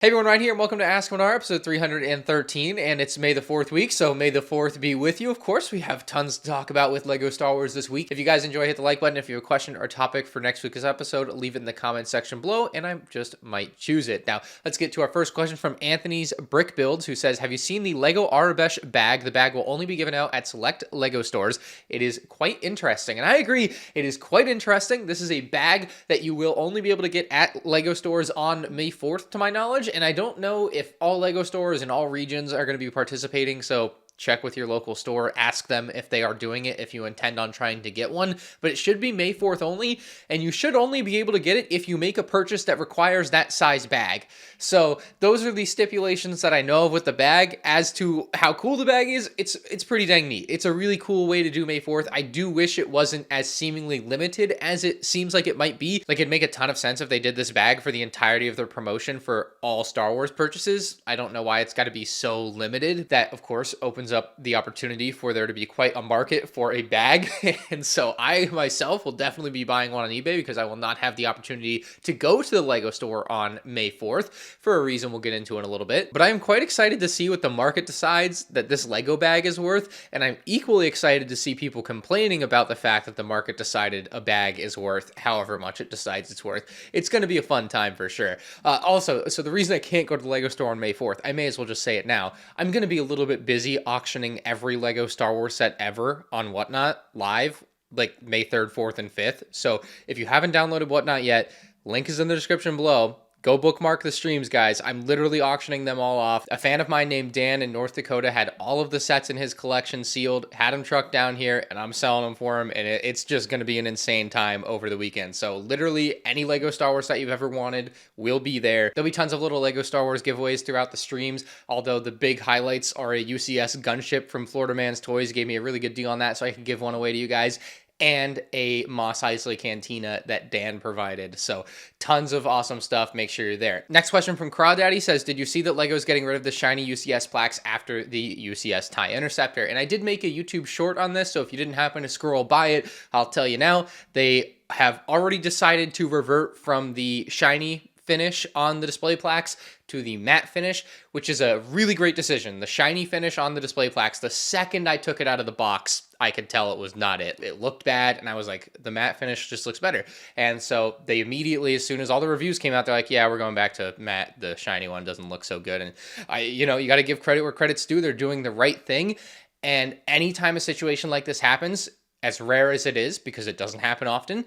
Hey everyone, right here, and welcome to Ask MandR, episode 313, and it's May the 4th week, so May the 4th be with you. Of course, we have tons to talk about with LEGO Star Wars this week. If you guys enjoy, hit the like button. If you have a question or topic for next week's episode, leave it in the comments section below, and I just might choose it. Now, let's get to our first question from Anthony's Brick Builds, who says, have you seen the LEGO Arabesh bag? The bag will only be given out at select LEGO stores. It is quite interesting, and I agree, it is quite interesting. This is a bag that you will only be able to get at LEGO stores on May 4th, to my knowledge, and I don't know if all LEGO stores in all regions are going to be participating, so check with your local store, ask them if they are doing it if you intend on trying to get one, but it should be May 4th only, and you should only be able to get it if you make a purchase that requires that size bag. So those are the stipulations that I know of with the bag. As to how cool the bag is, it's pretty dang neat. It's a really cool way to do May 4th. I do wish it wasn't as seemingly limited as it seems like it might be. Like, it'd make a ton of sense if they did this bag for the entirety of their promotion for all Star Wars purchases. I don't know why it's got to be so limited. That, of course, opens up the opportunity for there to be quite a market for a bag. And so I myself will definitely be buying one on eBay because I will not have the opportunity to go to the LEGO store on May 4th for a reason we'll get into in a little bit. But I am quite excited to see what the market decides that this LEGO bag is worth. And I'm equally excited to see people complaining about the fact that the market decided a bag is worth however much it decides it's worth. It's going to be a fun time for sure. Also, so the reason I can't go to the LEGO store on May 4th, I may as well just say it now. I'm going to be a little bit busy auctioning every LEGO Star Wars set ever on Whatnot live, like May 3rd, 4th, and 5th. So if you haven't downloaded Whatnot yet, link is in the description below. Go bookmark the streams, guys. I'm literally auctioning them all off. A fan of mine named Dan in North Dakota had all of the sets in his collection sealed, had them trucked down here, and I'm selling them for him, and it's just going to be an insane time over the weekend. So literally any LEGO Star Wars set you've ever wanted will be there. There'll be tons of little LEGO Star Wars giveaways throughout the streams, although the big highlights are a UCS gunship from Florida Man's Toys. He gave me a really good deal on that, so I can give one away to you guys, and a Mos Eisley Cantina that Dan provided. So tons of awesome stuff. Make sure you're there. Next question from Crawdaddy says, did you see that LEGO is getting rid of the shiny UCS plaques after the UCS TIE Interceptor? And I did make a YouTube short on this, so if you didn't happen to scroll by it, I'll tell you now. They have already decided to revert from the shiny finish on the display plaques to the matte finish, which is a really great decision. The shiny finish on the display plaques, the second I took it out of the box, I could tell it was not it. It looked bad, and I was like, the matte finish just looks better. And so they immediately, as soon as all the reviews came out, they're like, yeah, we're going back to matte. The shiny one doesn't look so good. And you got to give credit where credit's due. They're doing the right thing. And anytime a situation like this happens, as rare as it is, because it doesn't happen often,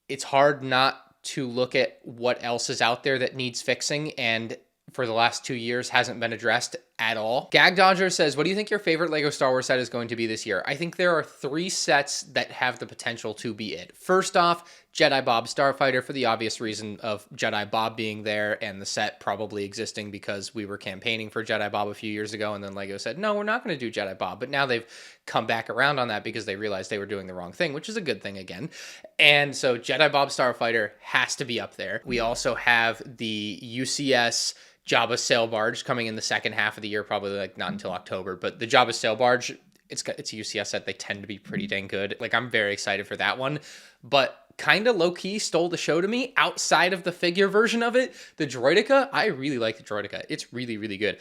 it's hard not to look at what else is out there that needs fixing, and for the last 2 years hasn't been addressed at all. Gag Dodger says, what do you think your favorite LEGO Star Wars set is going to be this year? I think there are 3 sets that have the potential to be it. First off, Jedi Bob Starfighter, for the obvious reason of Jedi Bob being there and the set probably existing because we were campaigning for Jedi Bob a few years ago, and then LEGO said, no, we're not going to do Jedi Bob. But now they've come back around on that because they realized they were doing the wrong thing, which is a good thing again. And so Jedi Bob Starfighter has to be up there. We also have the UCS Jabba sail barge coming in the second half of the year, probably like not until October, but the Jabba sail barge, it's a UCS set. They tend to be pretty dang good. Like, I'm very excited for that one, but kind of low-key stole the show to me outside of the figure version of it. The Droideka, I really like the Droideka. It's really, really good.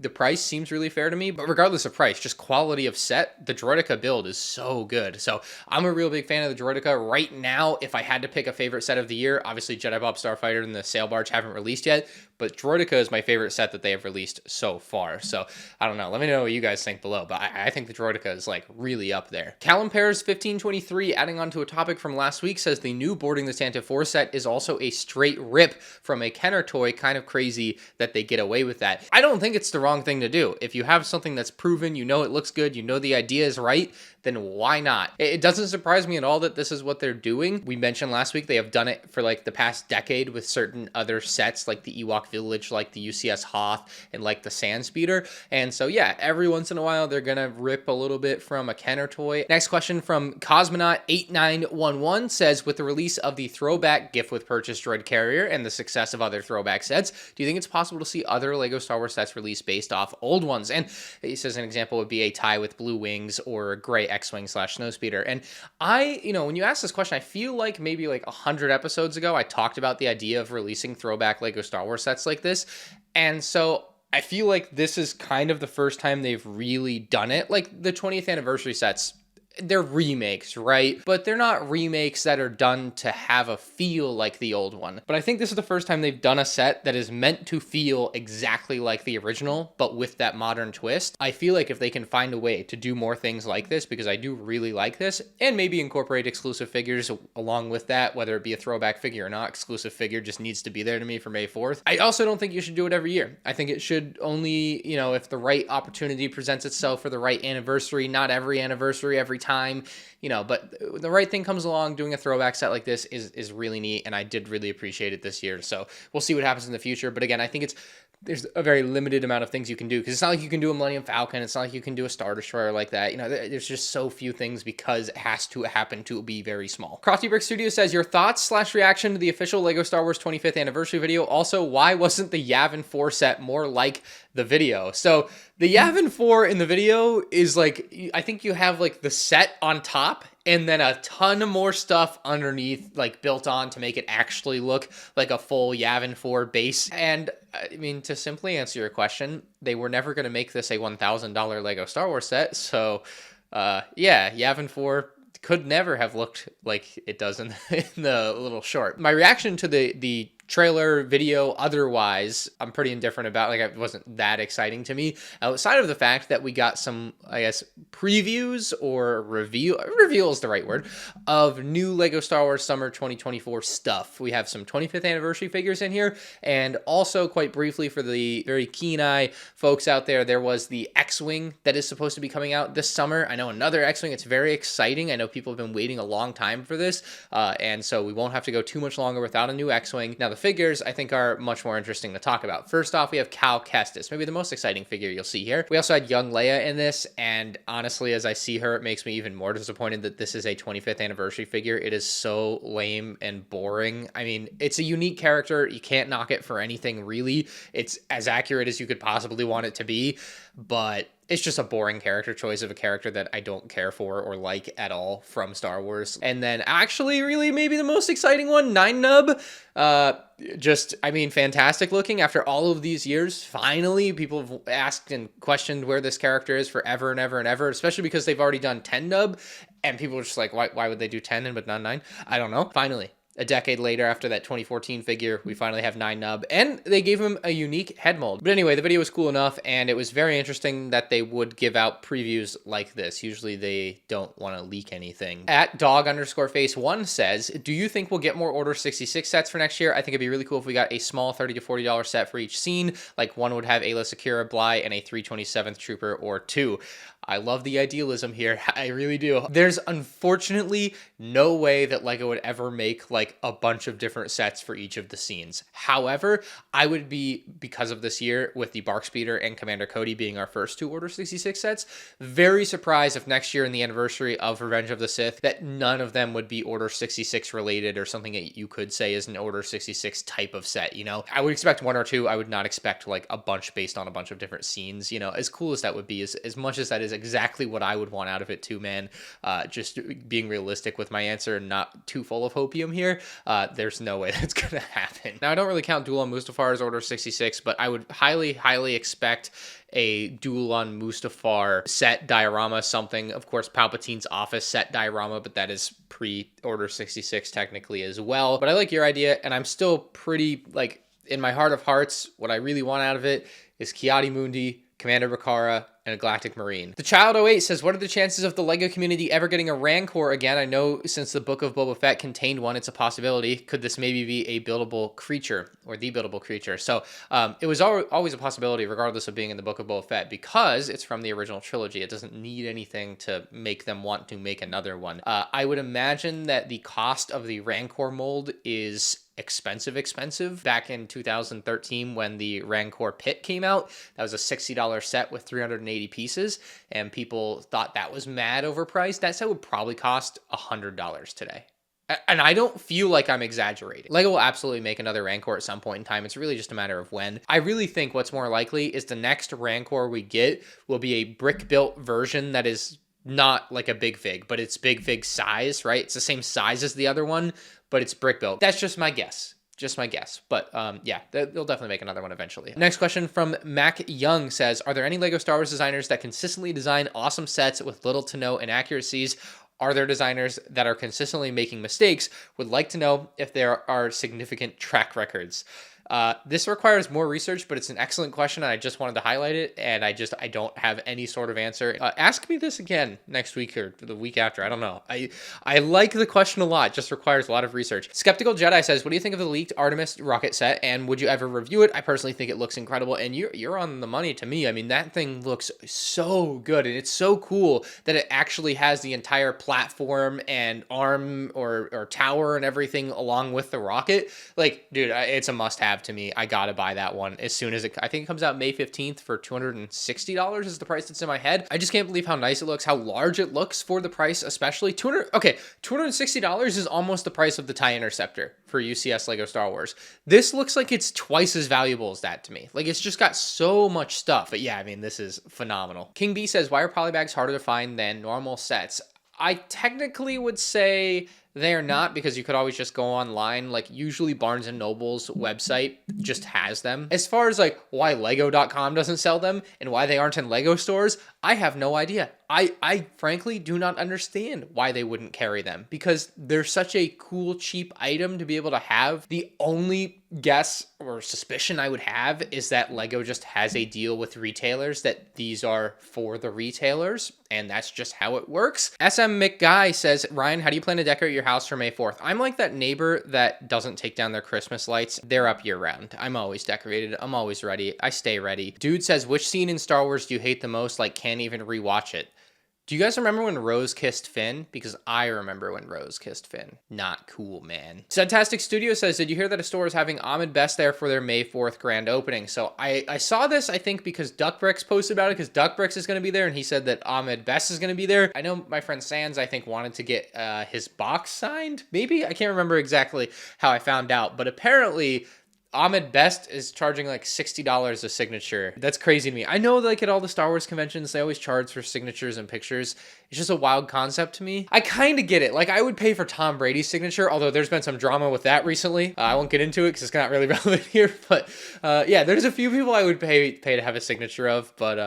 The price seems really fair to me, but regardless of price, just quality of set, the Droideka build is so good. So I'm a real big fan of the Droideka. Right now, if I had to pick a favorite set of the year, obviously Jedi Bob Starfighter and the Sail Barge haven't released yet, but Droideka is my favorite set that they have released so far. So I don't know. Let me know what you guys think below, but I think the Droideka is like really up there. Callum Pears 1523, adding on to a topic from last week, says the new Boarding the Santa 4 set is also a straight rip from a Kenner toy. Kind of crazy that they get away with that. I don't think it's the wrong thing to do. If you have something that's proven, you know it looks good, you know the idea is right, then why not? It doesn't surprise me at all that this is what they're doing. We mentioned last week they have done it for like the past decade with certain other sets like the Ewok Village, like the UCS Hoth, and like the Sand Speeder. And so yeah, every once in a while they're gonna rip a little bit from a Kenner toy. Next question from Cosmonaut8911 says, with the release of the throwback gift with purchase droid carrier and the success of other throwback sets, do you think it's possible to see other LEGO Star Wars sets released based off old ones? And he says an example would be a TIE with blue wings or a gray X-Wing / Snowspeeder. And when you ask this question, I feel like maybe like 100 episodes ago, I talked about the idea of releasing throwback LEGO Star Wars sets sets like this. And so I feel like this is kind of the first time they've really done it. Like the 20th anniversary sets, they're remakes, right? But they're not remakes that are done to have a feel like the old one. But I think this is the first time they've done a set that is meant to feel exactly like the original, but with that modern twist. I feel like if they can find a way to do more things like this, because I do really like this, and maybe incorporate exclusive figures along with that, whether it be a throwback figure or not, exclusive figure just needs to be there to me for May 4th. I also don't think you should do it every year. I think it should only, if the right opportunity presents itself for the right anniversary, not every anniversary, every time, but the right thing comes along, doing a throwback set like this is really neat, and I did really appreciate it this year. So we'll see what happens in the future. But again, I think there's a very limited amount of things you can do, because it's not like you can do a Millennium Falcon. It's not like you can do a Star Destroyer like that. There's just so few things because it has to happen to be very small. Crafty Brick Studio says, your thoughts/reaction to the official LEGO Star Wars 25th anniversary video. Also, why wasn't the Yavin 4 set more like the video? So the Yavin 4 in the video is like, I think you have like the set on top and then a ton of more stuff underneath, like built on to make it actually look like a full Yavin 4 base. And I mean, to simply answer your question, they were never going to make this a $1,000 LEGO Star Wars set. So yeah, Yavin 4 could never have looked like it does in the little short. My reaction to the trailer, video, otherwise, I'm pretty indifferent about. Like, it wasn't that exciting to me, outside of the fact that we got some, I guess, previews or reveal is the right word, of new LEGO Star Wars Summer 2024 stuff. We have some 25th anniversary figures in here, and also, quite briefly, for the very keen-eye folks out there, there was the X-Wing that is supposed to be coming out this summer. I know another X-Wing. It's very exciting. I know people have been waiting a long time for this, and so we won't have to go too much longer without a new X-Wing. Now, the figures, I think, are much more interesting to talk about. First off, we have Cal Kestis, maybe the most exciting figure you'll see here. We also had young Leia in this, and honestly, as I see her, it makes me even more disappointed that this is a 25th anniversary figure. It is so lame and boring. I mean, it's a unique character. You can't knock it for anything, really. It's as accurate as you could possibly want it to be, but it's just a boring character choice of a character that I don't care for or like at all from Star Wars. And then actually, really, maybe the most exciting one, Nine Nub. Fantastic looking after all of these years. Finally, people have asked and questioned where this character is forever and ever and ever, especially because they've already done 10 Nub. And people are just like, why would they do 10 but not 9? I don't know. Finally, a decade later, after that 2014 figure, we finally have 9 Nub, and they gave him a unique head mold. But anyway, the video was cool enough, and it was very interesting that they would give out previews like this. Usually they don't want to leak anything. At dog_face1 says, do you think we'll get more Order 66 sets for next year? I think it'd be really cool if we got a small $30 to $40 set for each scene, like one would have Ayla Secura, Bly, and a 327th Trooper or 2. I love the idealism here. I really do. There's unfortunately no way that LEGO would ever make like a bunch of different sets for each of the scenes. However, I would be, because of this year with the Bark Speeder and Commander Cody being our first 2 Order 66 sets, very surprised if next year in the anniversary of Revenge of the Sith that none of them would be Order 66 related, or something that you could say is an Order 66 type of set, I would expect 1 or 2. I would not expect like a bunch based on a bunch of different scenes, as cool as that would be, as much as that is exactly what I would want out of it too, man. Just being realistic with my answer and not too full of hopium here, there's no way that's gonna happen. Now, I don't really count Duel on Mustafar as Order 66, but I would highly expect a Duel on Mustafar set diorama, something. Of course, Palpatine's office set diorama, but that is pre-Order 66 technically as well. But I like your idea, and I'm still pretty, like, in my heart of hearts, what I really want out of it is Kiadi Mundi, Commander Bakara, and a Galactic Marine. The Child 08 says, what are the chances of the LEGO community ever getting a Rancor again? I know since the Book of Boba Fett contained one, it's a possibility. Could this maybe be a buildable creature, or the buildable creature? So it was always a possibility, regardless of being in the Book of Boba Fett, because it's from the original trilogy. It doesn't need anything to make them want to make another one. I would imagine that the cost of the Rancor mold is expensive. Back in 2013, when the Rancor Pit came out, that was a $60 set with 380 pieces, and people thought that was mad overpriced. That set would probably cost $100 today. And I don't feel like I'm exaggerating. LEGO will absolutely make another Rancor at some point in time. It's really just a matter of when. I really think what's more likely is the next Rancor we get will be a brick-built version that is not like a big fig, but it's big fig size, right? It's the same size as the other one, but it's brick built. That's just my guess. Just my guess. But yeah, they'll definitely make another one eventually. Next question from Mac Young says, are there any LEGO Star Wars designers that consistently design awesome sets with little to no inaccuracies? Are there designers that are consistently making mistakes? Would like to know if there are significant track records. This requires more research, but it's an excellent question, and I just wanted to highlight it, and I don't have any sort of answer. Ask me this again next week or the week after. I don't know. I like the question a lot. It just requires a lot of research. Skeptical Jedi says, what do you think of the leaked Artemis rocket set, and would you ever review it? I personally think it looks incredible, and you're on the money to me. I mean, that thing looks so good, and it's so cool that it actually has the entire platform and arm or tower and everything along with the rocket. Like, dude, it's a must-have to me. I gotta buy that one as soon as I think it comes out May 15th for $260 is the price that's in my head. I just can't believe how nice it looks, how large it looks for the price, especially $260 is almost the price of the TIE Interceptor for UCS LEGO Star Wars. This looks like it's twice as valuable as that to me. Like, it's just got so much stuff. But yeah, I mean, this is phenomenal. King B says, why are polybags harder to find than normal sets? I technically would say they are not, because you could always just go online. Like, usually Barnes & Noble's website just has them. As far as like why Lego.com doesn't sell them and why they aren't in Lego stores, I have no idea. I frankly do not understand why they wouldn't carry them, because they're such a cool, cheap item to be able to have. The only guess or suspicion I would have is that Lego just has a deal with retailers that these are for the retailers, and that's just how it works. SM McGuy says, Ryan, how do you plan to decorate your house for May 4th? I'm like that neighbor that doesn't take down their Christmas lights. They're up year round. I'm always decorated. I'm always ready. I stay ready. Dude says, which scene in Star Wars do you hate the most? Like, can't even rewatch it. Do you guys remember when Rose kissed Finn? Because I remember when Rose kissed Finn. Not cool, man. Sedtastic Studio says, did you hear that a store is having Ahmed Best there for their May 4th grand opening? So I saw this, I think, because Duckbricks posted about it, because Duckbricks is going to be there, and he said that Ahmed Best is going to be there. I know my friend Sans, I think, wanted to get his box signed, maybe? I can't remember exactly how I found out, but apparently Ahmed Best is charging like $60 a signature. That's crazy to me. I know, like, at all the Star Wars conventions, they always charge for signatures and pictures. It's just a wild concept to me. I kind of get it. Like, I would pay for Tom Brady's signature, although there's been some drama with that recently. I won't get into it because it's not really relevant here. But yeah, there's a few people I would pay to have a signature of. But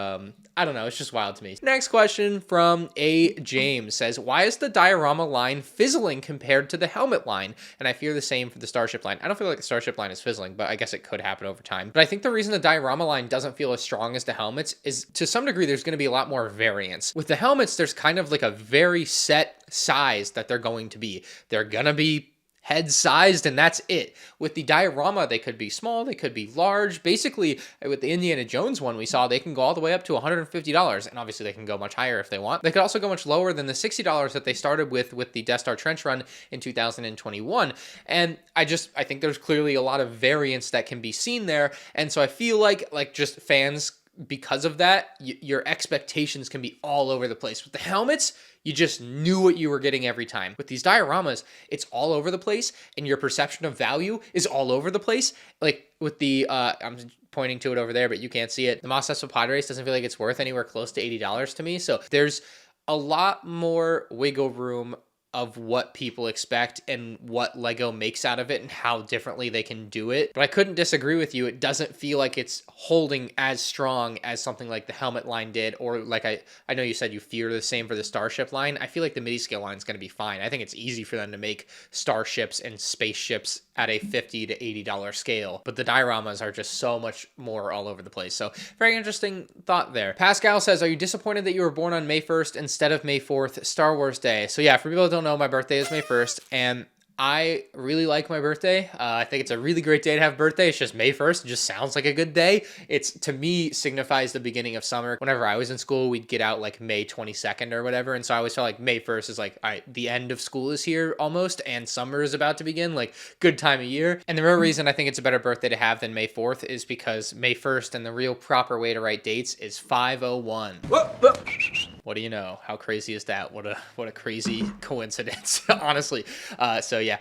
I don't know. It's just wild to me. Next question from A. James says, why is the diorama line fizzling compared to the helmet line? And I fear the same for the Starship line. I don't feel like the Starship line is fizzling, but I guess it could happen over time. But I think the reason the diorama line doesn't feel as strong as the helmets is, to some degree, there's going to be a lot more variance. With the helmets, there's kind of like a very set size that they're going to be. They're going to be head sized, and that's it. With the diorama, they could be small, they could be large. Basically, with the Indiana Jones one we saw, they can go all the way up to $150, and obviously they can go much higher if they want. They could also go much lower than the $60 that they started with the Death Star Trench Run in 2021. And I think there's clearly a lot of variance that can be seen there, and so I feel like just fans, because of that, your expectations can be all over the place. With the helmets, you just knew what you were getting every time. With these dioramas, it's all over the place, and your perception of value is all over the place. Like with the, I'm pointing to it over there, but you can't see it. The Mos Espa Padres doesn't feel like it's worth anywhere close to $80 to me. So there's a lot more wiggle room of what people expect and what Lego makes out of it and how differently they can do it. But I couldn't disagree with you. It doesn't feel like it's holding as strong as something like the helmet line did, or like I know you said you fear the same for the Starship line. I feel like the midi scale line is going to be fine. I think it's easy for them to make starships and spaceships at a $50 to $80 scale, but the dioramas are just so much more all over the place. So very interesting thought there. Pascal says, are you disappointed that you were born on May 1st instead of May 4th, Star Wars Day? So yeah, for people that don't know, my birthday is May 1st, and I really like my birthday. I think it's a really great day to have a birthday. It's just May 1st. It just sounds like a good day. It's, to me, signifies the beginning of summer. Whenever I was in school, we'd get out like May 22nd or whatever. And so I always felt like May 1st is like, all right, the end of school is here almost, and summer is about to begin. Like, good time of year. And the real reason I think it's a better birthday to have than May 4th is because May 1st and the real proper way to write dates is 501. what do you know? How crazy is that? What a crazy coincidence, honestly. So yeah,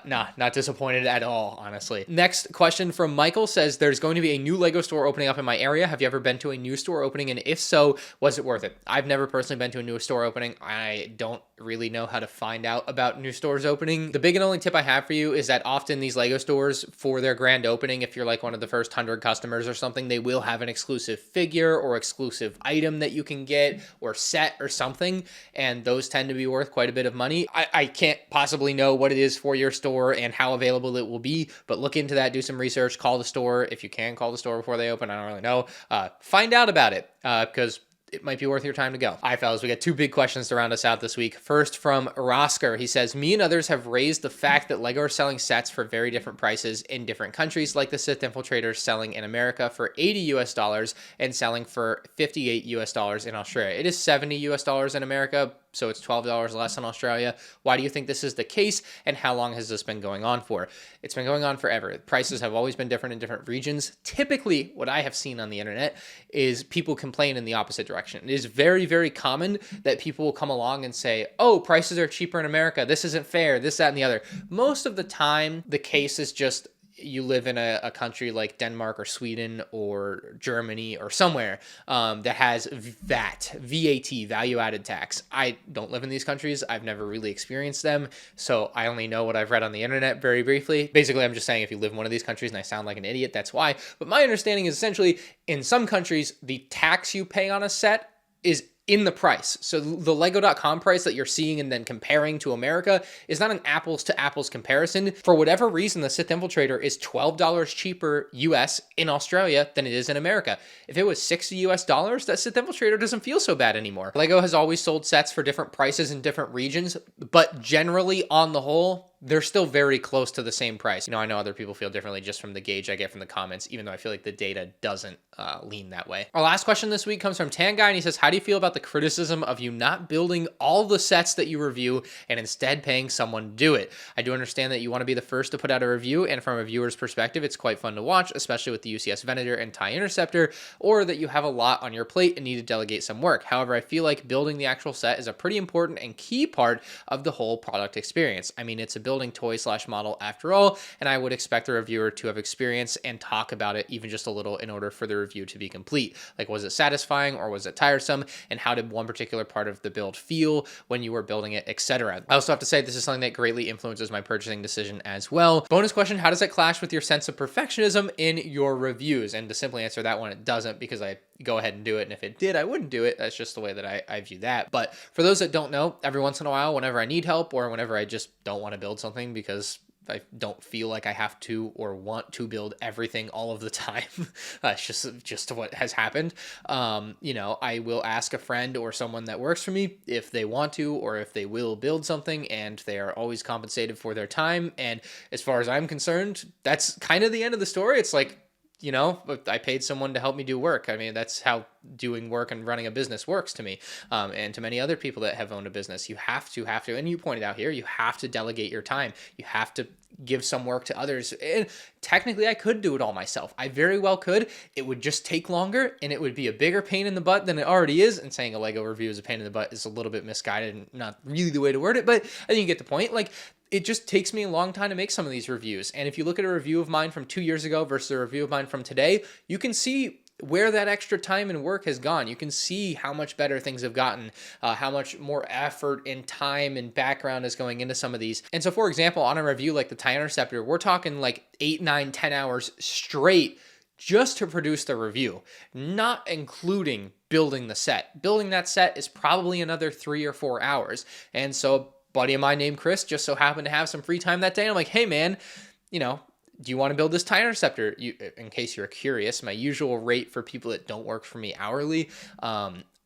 not disappointed at all, honestly. Next question from Michael says, there's going to be a new LEGO store opening up in my area. Have you ever been to a new store opening? And if so, was it worth it? I've never personally been to a new store opening. I don't really know how to find out about new stores opening. The big and only tip I have for you is that often these LEGO stores, for their grand opening, if you're like one of the first 100 customers or something, they will have an exclusive figure or exclusive item that you can get or set or something, and those tend to be worth quite a bit of money. I can't possibly know what it is for your store and how available it will be, but look into that, do some research, call the store if you can call the store before they open. I don't really know. Find out about it because it might be worth your time to go. All right, fellas, we got two big questions to round us out this week. First from Rosker. He says, me and others have raised the fact that LEGO are selling sets for very different prices in different countries, like the Sith Infiltrator selling in America for $80 US and selling for $58 US in Australia. It is $70 US in America, so it's $12 less in Australia. Why do you think this is the case, and how long has this been going on for? It's been going on forever. Prices have always been different in different regions. Typically, what I have seen on the internet is people complain in the opposite direction. It is very, very common that people will come along and say, oh, prices are cheaper in America. This isn't fair, this, that, and the other. Most of the time, the case is just you live in a country like Denmark or Sweden or Germany or somewhere that has VAT, value-added tax. I don't live in these countries. I've never really experienced them, so I only know what I've read on the internet very briefly. Basically, I'm just saying if you live in one of these countries and I sound like an idiot, that's why. But my understanding is essentially in some countries, the tax you pay on a set is in the price. So the Lego.com price that you're seeing and then comparing to America is not an apples to apples comparison. For whatever reason, the Sith Infiltrator is $12 cheaper US in Australia than it is in America. If it was $60 US, that Sith Infiltrator doesn't feel so bad anymore. Lego has always sold sets for different prices in different regions, but generally on the whole, they're still very close to the same price. You know, I know other people feel differently just from the gauge I get from the comments, even though I feel like the data doesn't lean that way. Our last question this week comes from Tan Guy, and he says, how do you feel about the criticism of you not building all the sets that you review and instead paying someone to do it? I do understand that you want to be the first to put out a review, and from a viewer's perspective, it's quite fun to watch, especially with the UCS Venator and TIE Interceptor, or that you have a lot on your plate and need to delegate some work. However, I feel like building the actual set is a pretty important and key part of the whole product experience. I mean, it's a building toy / model after all, and I would expect the reviewer to have experience and talk about it even just a little in order for the review to be complete. Like, was it satisfying or was it tiresome? And how did one particular part of the build feel when you were building it, etc. I also have to say this is something that greatly influences my purchasing decision as well. Bonus question, how does it clash with your sense of perfectionism in your reviews? And to simply answer that one, it doesn't, because I go ahead and do it. And if it did, I wouldn't do it. That's just the way that I view that. But for those that don't know, every once in a while, whenever I need help or whenever I just don't want to build something because I don't feel like I have to or want to build everything all of the time. It's just what has happened. You know, I will ask a friend or someone that works for me if they want to or if they will build something, and they are always compensated for their time. And as far as I'm concerned, that's kind of the end of the story. It's like, you know, I paid someone to help me do work. I mean, that's how doing work and running a business works to me, and to many other people that have owned a business. You have to, and you pointed out here, you have to delegate your time. You have to give some work to others. And technically, I could do it all myself. I very well could. It would just take longer, and it would be a bigger pain in the butt than it already is. And saying a Lego review is a pain in the butt is a little bit misguided and not really the way to word it, but I think you get the point. Like, it just takes me a long time to make some of these reviews. And if you look at a review of mine from 2 years ago versus a review of mine from today, you can see where that extra time and work has gone. You can see how much better things have gotten, how much more effort and time and background is going into some of these. And so, for example, on a review like the TIE Interceptor, we're talking like 8, 9, 10 hours straight just to produce the review, not including building the set. Building that set is probably another 3 or 4 hours. And so buddy of mine named Chris just so happened to have some free time that day. And I'm like, hey man, you know, do you want to build this TIE Interceptor? In case you're curious, my usual rate for people that don't work for me hourly,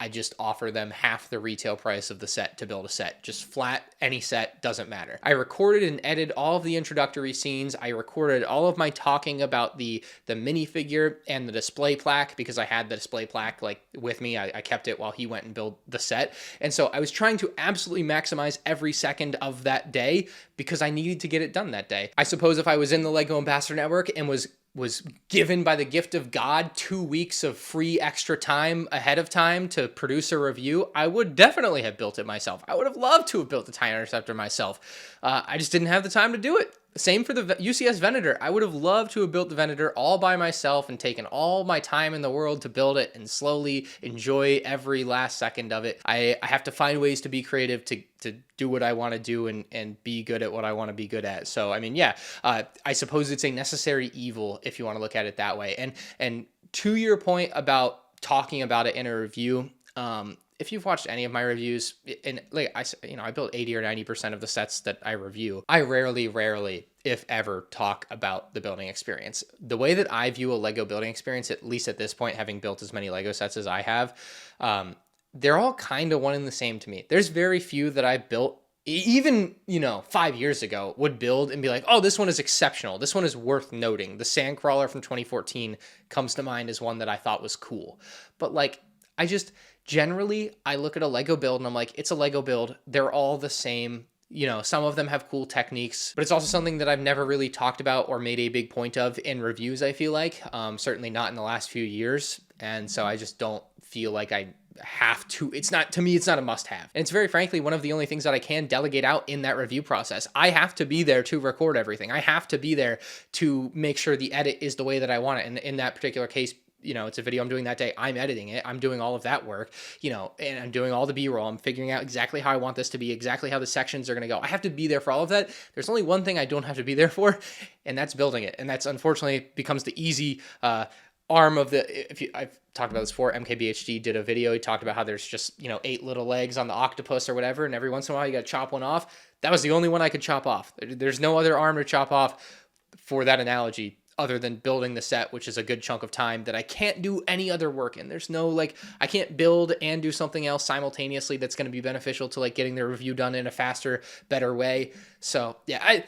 I just offer them half the retail price of the set to build a set. Just flat, any set, doesn't matter. I recorded and edited all of the introductory scenes. I recorded all of my talking about the minifigure and the display plaque, because I had the display plaque like with me. I kept it while he went and built the set. And so I was trying to absolutely maximize every second of that day because I needed to get it done that day. I suppose if I was in the LEGO Ambassador Network and was was given by the gift of God 2 weeks of free extra time ahead of time to produce a review, I would definitely have built it myself. I would have loved to have built the Tie Interceptor myself. I just didn't have the time to do it. Same for the UCS Venator. I would have loved to have built the Venator all by myself and taken all my time in the world to build it and slowly enjoy every last second of it. I have to find ways to be creative to do what I want to do and be good at what I want to be good at. So, I mean, yeah, I suppose it's a necessary evil if you want to look at it that way. And to your point about talking about it in a review, if you've watched any of my reviews, and like I built 80 or 90% of the sets that I review, I rarely, if ever, talk about the building experience. The way that I view a Lego building experience, at least at this point, having built as many Lego sets as I have, they're all kind of one and the same to me. There's very few that I built, even, 5 years ago, would build and be like, oh, this one is exceptional. This one is worth noting. The Sandcrawler from 2014 comes to mind as one that I thought was cool. But like, generally, I look at a Lego build and I'm like, it's a Lego build. They're all the same. Some of them have cool techniques, but it's also something that I've never really talked about or made a big point of in reviews, I feel like. Certainly not in the last few years. And so I just don't feel like I have to. To me, it's not a must-have. And it's very frankly one of the only things that I can delegate out in that review process. I have to be there to record everything. I have to be there to make sure the edit is the way that I want it. And in that particular case, it's a video I'm doing that day. I'm editing it. I'm doing all of that work, and I'm doing all the B-roll. I'm figuring out exactly how I want this to be, exactly how the sections are going to go. I have to be there for all of that. There's only one thing I don't have to be there for, and that's building it. And that's unfortunately becomes the easy arm of I've talked about this before. MKBHD did a video. He talked about how there's just, 8 little legs on the octopus or whatever. And every once in a while you got to chop one off. That was the only one I could chop off. There's no other arm to chop off for that analogy, other than building the set, which is a good chunk of time that I can't do any other work in. There's no, I can't build and do something else simultaneously that's going to be beneficial to, getting the review done in a faster, better way. So, yeah, a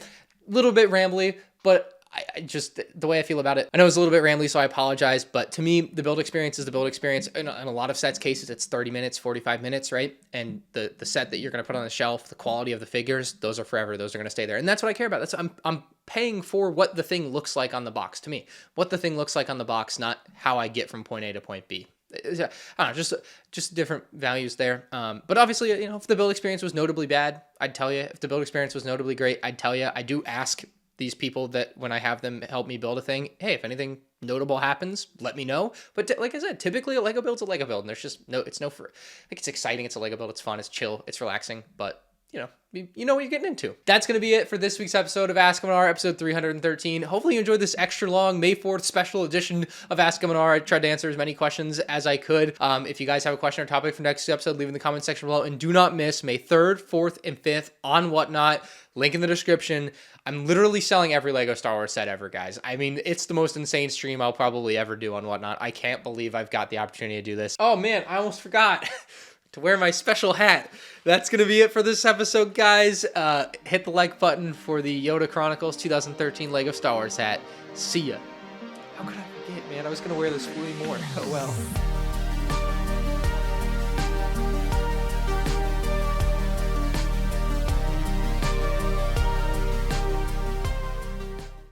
little bit rambly, but I just, the way I feel about it, I know it's a little bit rambly, so I apologize, but to me, the build experience is the build experience. In a lot of sets cases, it's 30 minutes, 45 minutes, right? And the set that you're going to put on the shelf, the quality of the figures, those are forever. Those are going to stay there. And that's what I care about. I'm paying for what the thing looks like on the box to me. What the thing looks like on the box, not how I get from point A to point B. I don't know, just different values there. But obviously, if the build experience was notably bad, I'd tell you. If the build experience was notably great, I'd tell you. I do ask these people that when I have them help me build a thing, hey, if anything notable happens, let me know. But like I said, typically a Lego build's a Lego build, and there's just it's exciting, it's a Lego build, it's fun, it's chill, it's relaxing, but you know what you're getting into. That's going to be it for this week's episode of Ask MandR, episode 313. Hopefully you enjoyed this extra long May 4th special edition of Ask MandR. I tried to answer as many questions as I could. If you guys have a question or topic for next episode, leave in the comment section below. And do not miss May 3rd, 4th, and 5th on Whatnot. Link in the description. I'm literally selling every LEGO Star Wars set ever, guys. I mean, it's the most insane stream I'll probably ever do on Whatnot. I can't believe I've got the opportunity to do this. Oh man, I almost forgot to wear my special hat. That's going to be it for this episode, guys. Hit the like button for the Yoda Chronicles 2013 LEGO Star Wars hat. See ya. How could I forget, man? I was going to wear this way more. Oh well.